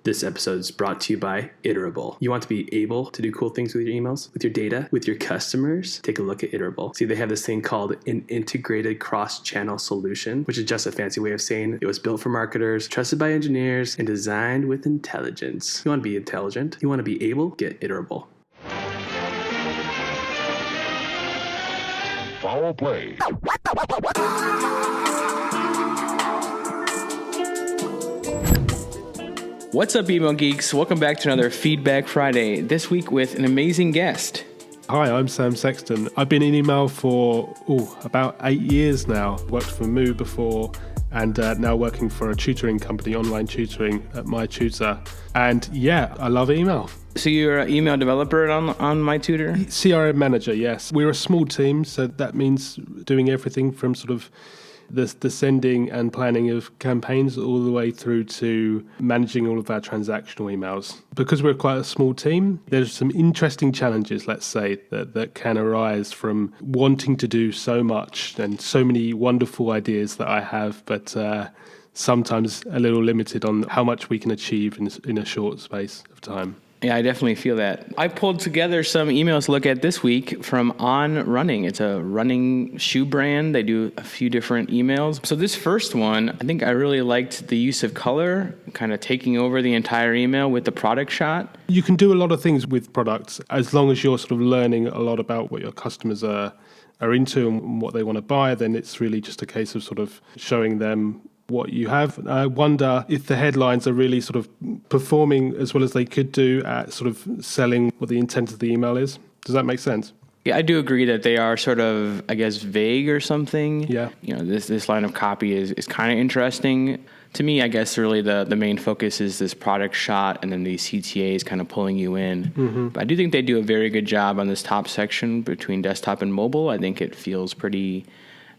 This episode is brought to you by Iterable. You want to be able to do cool things with your emails, with your data, with your customers? Take a look at Iterable. See, they have this thing called an integrated cross-channel solution, which is just a fancy way of saying it was built for marketers, trusted by engineers, and designed with intelligence. You want to be intelligent? You want to be able? Get Iterable. Foul play. What's up, email geeks? Welcome back to another Feedback Friday, this week with an amazing guest. Hi, I'm Sam Sexton. I've been in email for about 8 years now. Worked for Moo before and now working for a tutoring company, online tutoring at My Tutor. And yeah, I love email. So you're an email developer on My Tutor? CRM manager, yes. We're a small team, so that means doing everything from sort of the sending and planning of campaigns all the way through to managing all of our transactional emails. Because we're quite a small team, there's some interesting challenges, let's say, that can arise from wanting to do so much and so many wonderful ideas that I have, but sometimes a little limited on how much we can achieve in a short space of time. Yeah, I definitely feel that. I pulled together some emails to look at this week from On Running. It's a running shoe brand. They do a few different emails. So this first one, I think I really liked the use of color, kind of taking over the entire email with the product shot. You can do a lot of things with products as long as you're sort of learning a lot about what your customers are into and what they want to buy. Then it's really just a case of sort of showing them what you have. I wonder if the headlines are really sort of performing as well as they could do at sort of selling what the intent of the email is. Does that make sense? Yeah, I do agree that they are sort of, I guess, vague or something. Yeah. You know, this line of copy is kind of interesting. To me, I guess really the main focus is this product shot and then these CTAs kind of pulling you in. Mm-hmm. But I do think they do a very good job on this top section between desktop and mobile. I think it feels pretty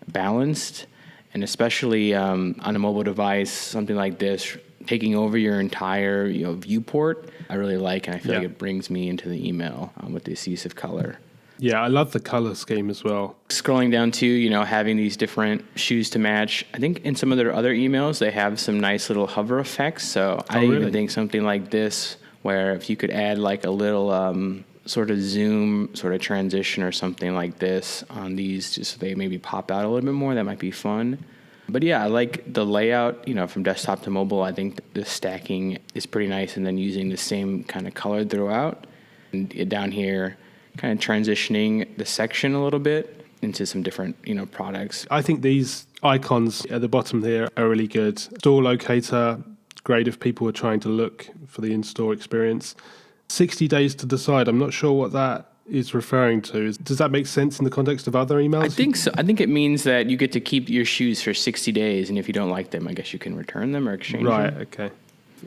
balanced. And especially on a mobile device, something like this, taking over your entire viewport, I really like, and I feel like it brings me into the email with this use of color. Yeah, I love the color scheme as well. Scrolling down to, having these different shoes to match. I think in some of their other emails, they have some nice little hover effects. So I even think something like this, where if you could add like a little sort of zoom, sort of transition or something like this on these, just so they maybe pop out a little bit more, that might be fun. But yeah, I like the layout, from desktop to mobile. I think the stacking is pretty nice, and then using the same kind of color throughout. And down here, kind of transitioning the section a little bit into some different, products. I think these icons at the bottom here are really good. Store locator, great if people are trying to look for the in-store experience. 60 days to decide. I'm not sure what that is referring to. Does that make sense in the context of other emails? I think so. I think it means that you get to keep your shoes for 60 days, and if you don't like them, I guess you can return them or exchange them. Right, okay.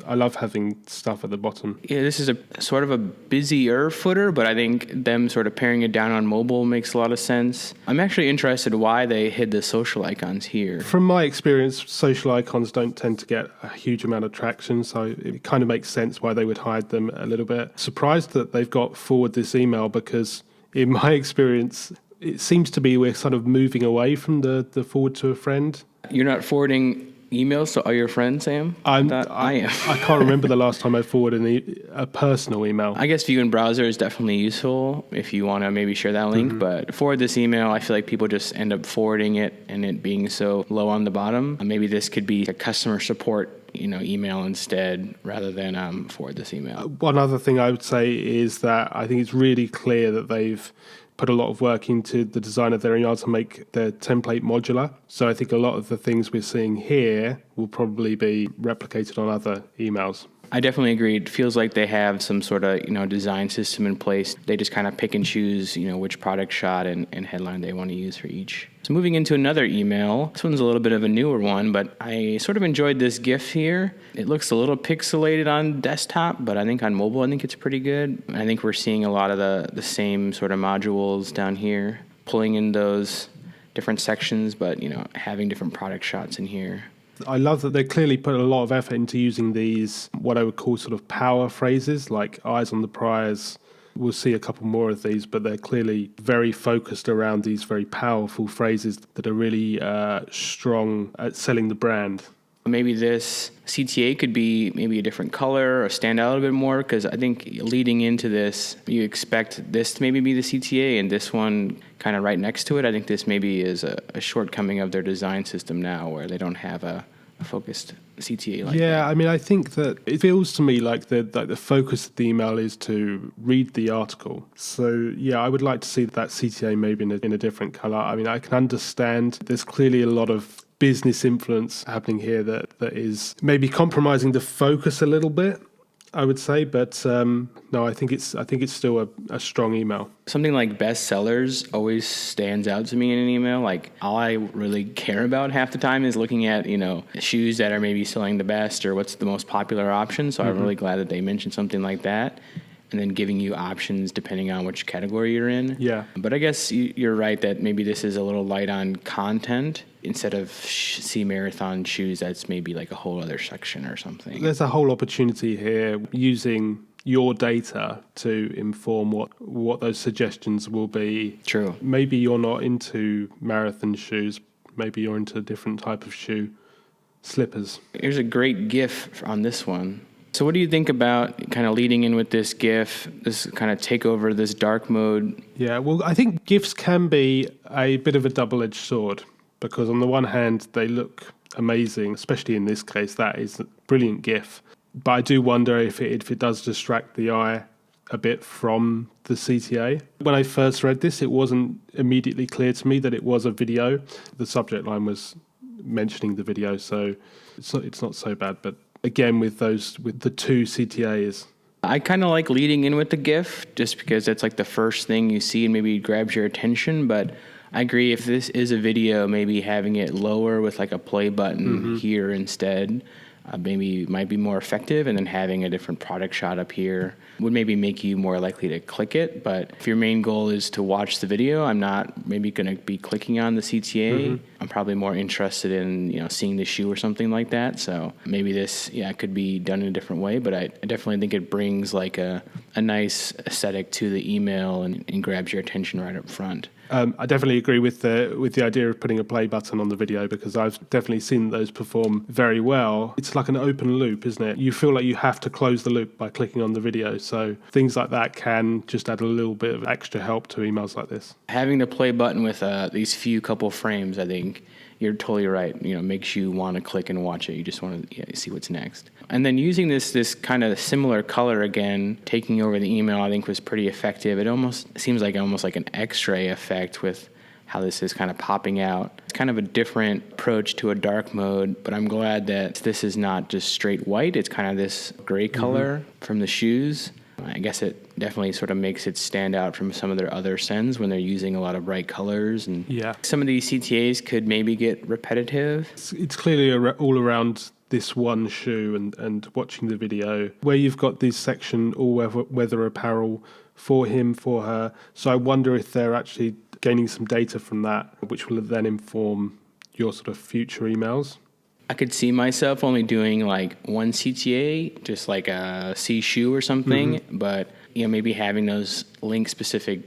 I love having stuff at the bottom. Yeah, this is a sort of a busier footer, but I think them sort of paring it down on mobile makes a lot of sense. I'm actually interested why they hid the social icons here. From my experience, social icons don't tend to get a huge amount of traction, so it kind of makes sense why they would hide them a little bit. Surprised that they've got forward this email, because in my experience, it seems to be we're sort of moving away from the forward to a friend. You're not forwarding emails to all your friends, Sam? I am. I can't remember the last time I forwarded a personal email. I guess view in browser is definitely useful if you want to maybe share that link. Mm-hmm. But forward this email, I feel like people just end up forwarding it and it being so low on the bottom. Maybe this could be a customer support email instead rather than forward this email. One other thing I would say is that I think it's really clear that they've put a lot of work into the design of their email to make their template modular. So I think a lot of the things we're seeing here will probably be replicated on other emails. I definitely agree. It feels like they have some sort of, design system in place. They just kind of pick and choose, which product shot and headline they want to use for each. So moving into another email. This one's a little bit of a newer one, but I sort of enjoyed this GIF here. It looks a little pixelated on desktop, but I think on mobile, I think it's pretty good. I think we're seeing a lot of the same sort of modules down here, pulling in those different sections, but, having different product shots in here. I love that they clearly put a lot of effort into using these, what I would call sort of power phrases, like eyes on the prize. We'll see a couple more of these, but they're clearly very focused around these very powerful phrases that are really strong at selling the brand. Maybe this CTA could be maybe a different color or stand out a little bit more, because I think leading into this, you expect this to maybe be the CTA and this one kind of right next to it. I think this maybe is a shortcoming of their design system now, where they don't have a focused CTA like that. Yeah, I mean, I think that it feels to me like the focus of the email is to read the article. So, yeah, I would like to see that CTA maybe in a different color. I mean, I can understand there's clearly a lot of business influence happening here that is maybe compromising the focus a little bit, I would say, but no, I think it's still a strong email. Something like bestsellers always stands out to me in an email. Like, all I really care about half the time is looking at, shoes that are maybe selling the best or what's the most popular option. So I'm really glad that they mentioned something like that, and then giving you options depending on which category you're in. Yeah. But I guess you're right that maybe this is a little light on content. Instead of C Marathon shoes, that's maybe like a whole other section or something. There's a whole opportunity here using your data to inform what those suggestions will be. True. Maybe you're not into marathon shoes. Maybe you're into a different type of shoe. Slippers. Here's a great GIF on this one. So what do you think about kind of leading in with this GIF, this kind of take over this dark mode? Yeah, well, I think GIFs can be a bit of a double-edged sword, because on the one hand, they look amazing, especially in this case. That is a brilliant GIF. But I do wonder if it does distract the eye a bit from the CTA. When I first read this, it wasn't immediately clear to me that it was a video. The subject line was mentioning the video, so it's not so bad. But again, with the two CTAs, I kind of like leading in with the GIF just because that's like the first thing you see and maybe grabs your attention. But I agree, if this is a video, maybe having it lower with like a play button here instead maybe might be more effective, and then having a different product shot up here would maybe make you more likely to click it. But if your main goal is to watch the video, I'm not maybe going to be clicking on the CTA. I'm probably more interested in seeing the shoe or something like that. So maybe this could be done in a different way, but I definitely think it brings like a nice aesthetic to the email and grabs your attention right up front. I definitely agree with the idea of putting a play button on the video, because I've definitely seen those perform very well. It's like an open loop, isn't it? You feel like you have to close the loop by clicking on the video. So things like that can just add a little bit of extra help to emails like this. Having the play button with these few couple frames, I think you're totally right. Makes you want to click and watch it. You just want to see what's next. And then using this kind of similar color again, taking over the email, I think was pretty effective. It almost seems like an X-ray effect with how this is kind of popping out. It's kind of a different approach to a dark mode, but I'm glad that this is not just straight white. It's kind of this gray color from the shoes. I guess it definitely sort of makes it stand out from some of their other sends when they're using a lot of bright colors. And some of these CTAs could maybe get repetitive. It's clearly all around this one shoe and watching the video, where you've got this section, all weather apparel for him, for her. So I wonder if they're actually gaining some data from that, which will then inform your sort of future emails. I could see myself only doing like one CTA, just like a C shoe or something, but maybe having those link specific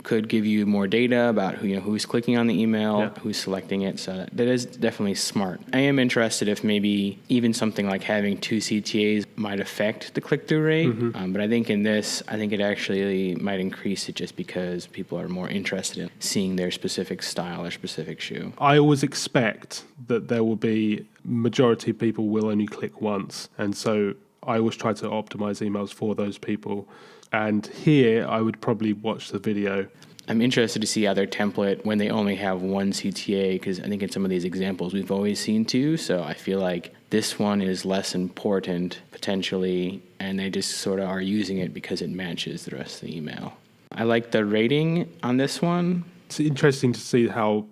could give you more data about who's clicking on the email, who's selecting it. So that is definitely smart. I am interested if maybe even something like having two CTAs might affect the click-through rate. But I think in this, it actually might increase it just because people are more interested in seeing their specific style or specific shoe. I always expect that there will be majority of people will only click once. And so I always try to optimize emails for those people. And here, I would probably watch the video. I'm interested to see how their template, when they only have one CTA, because I think in some of these examples we've always seen two. So I feel like this one is less important, potentially, and they just sort of are using it because it matches the rest of the email. I like the rating on this one. It's interesting to see how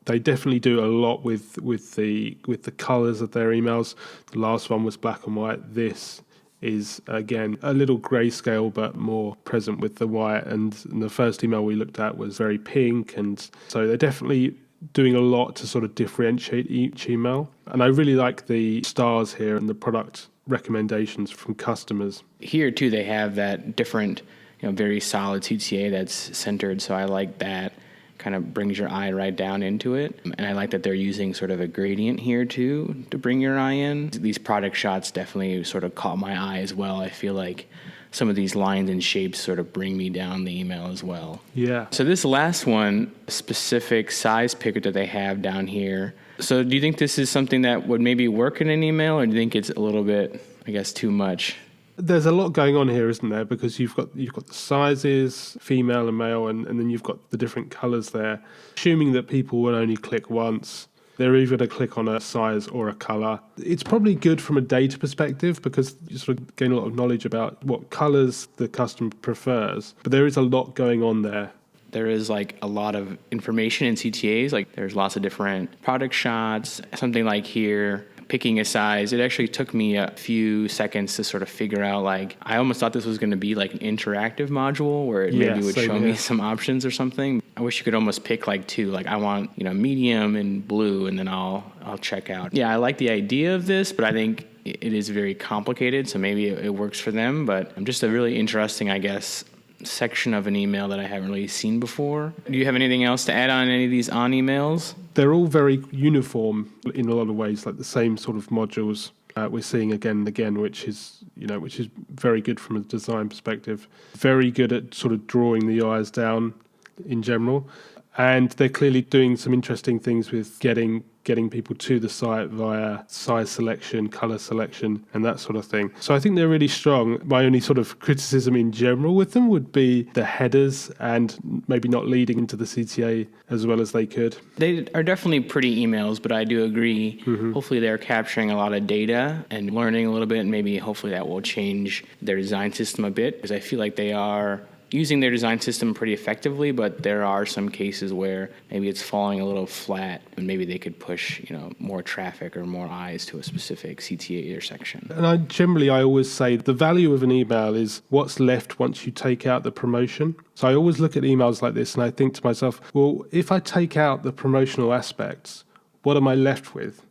they definitely do a lot with the colors of their emails. The last one was black and white. This is, again, a little grayscale, but more present with the white. And the first email we looked at was very pink. And so they're definitely doing a lot to sort of differentiate each email. And I really like the stars here and the product recommendations from customers. Here, too, they have that different, very solid CTA that's centered. So I like that kind of brings your eye right down into it. And I like that they're using sort of a gradient here too to bring your eye in. These product shots definitely sort of caught my eye as well. I feel like some of these lines and shapes sort of bring me down the email as well. Yeah. So this last one, specific size picker that they have down here. So do you think this is something that would maybe work in an email, or do you think it's a little bit, I guess, too much? There's a lot going on here, isn't there? Because you've got the sizes, female and male, and then you've got the different colours there. Assuming that people will only click once, they're either going to click on a size or a colour. It's probably good from a data perspective because you sort of gain a lot of knowledge about what colours the customer prefers. But there is a lot going on there. There is like a lot of information in CTAs. Like there's lots of different product shots. Something like here, picking a size, it actually took me a few seconds to sort of figure out, like, I almost thought this was going to be like an interactive module where it maybe would show me some options or something. I wish you could almost pick like two, like I want, medium and blue, and then I'll check out. Yeah, I like the idea of this, but I think it is very complicated, so maybe it works for them, but just a really interesting, I guess, section of an email that I haven't really seen before. Do you have anything else to add on any of these on emails? They're all very uniform in a lot of ways, like the same sort of modules we're seeing again and again, which is very good from a design perspective. Very good at sort of drawing the eyes down in general. And they're clearly doing some interesting things with getting people to the site via size selection, color selection, and that sort of thing. So I think they're really strong. My only sort of criticism in general with them would be the headers and maybe not leading into the CTA as well as they could. They are definitely pretty emails, but I do agree. Mm-hmm. Hopefully they're capturing a lot of data and learning a little bit, and maybe hopefully that will change their design system a bit, because I feel like they are using their design system pretty effectively, but there are some cases where maybe it's falling a little flat, and maybe they could push, more traffic or more eyes to a specific CTA or section. And I always say the value of an email is what's left once you take out the promotion. So I always look at emails like this and I think to myself, well, if I take out the promotional aspects, what am I left with?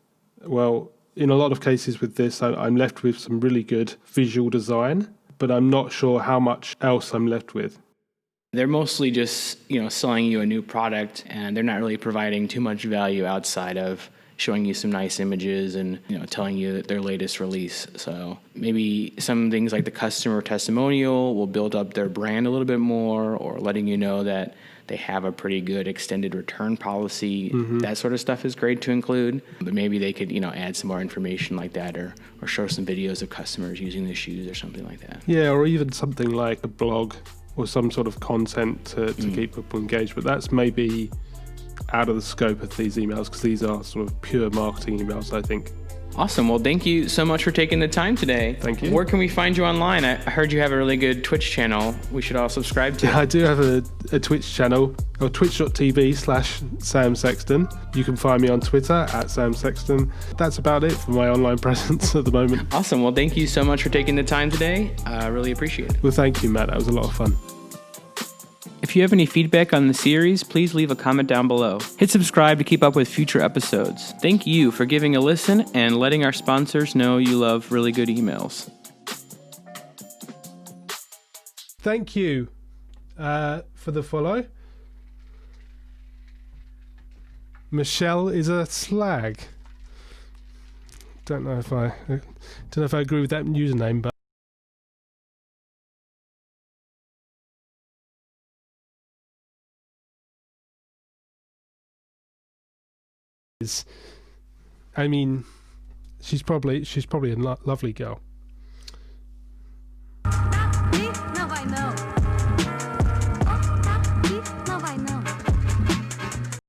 Well, in a lot of cases with this, I'm left with some really good visual design, but I'm not sure how much else I'm left with. They're mostly just, selling you a new product, and they're not really providing too much value outside of showing you some nice images and, telling you their latest release. So maybe some things like the customer testimonial will build up their brand a little bit more, or letting you know that they have a pretty good extended return policy. Mm-hmm. That sort of stuff is great to include, but maybe they could, add some more information like that, or show some videos of customers using the shoes or something like that. Yeah, or even something like a blog or some sort of content to keep people engaged. But that's maybe out of the scope of these emails, because these are sort of pure marketing emails, I think. Awesome. Well, thank you so much for taking the time today. Thank you. Where can we find you online? I heard you have a really good Twitch channel we should all subscribe to. I do have a Twitch channel, or twitch.tv/Sam Sexton. You can find me on Twitter @Sam Sexton. That's about it for my online presence at the moment. Awesome. Well, thank you so much for taking the time today. I really appreciate it. Well, thank you, Matt. That was a lot of fun. If you have any feedback on the series, please leave a comment down below. Hit subscribe to keep up with future episodes. Thank you for giving a listen and letting our sponsors know you love really good emails. Thank you for the follow. Michelle is a slag. Don't know if I agree with that username, but she's probably a lovely girl.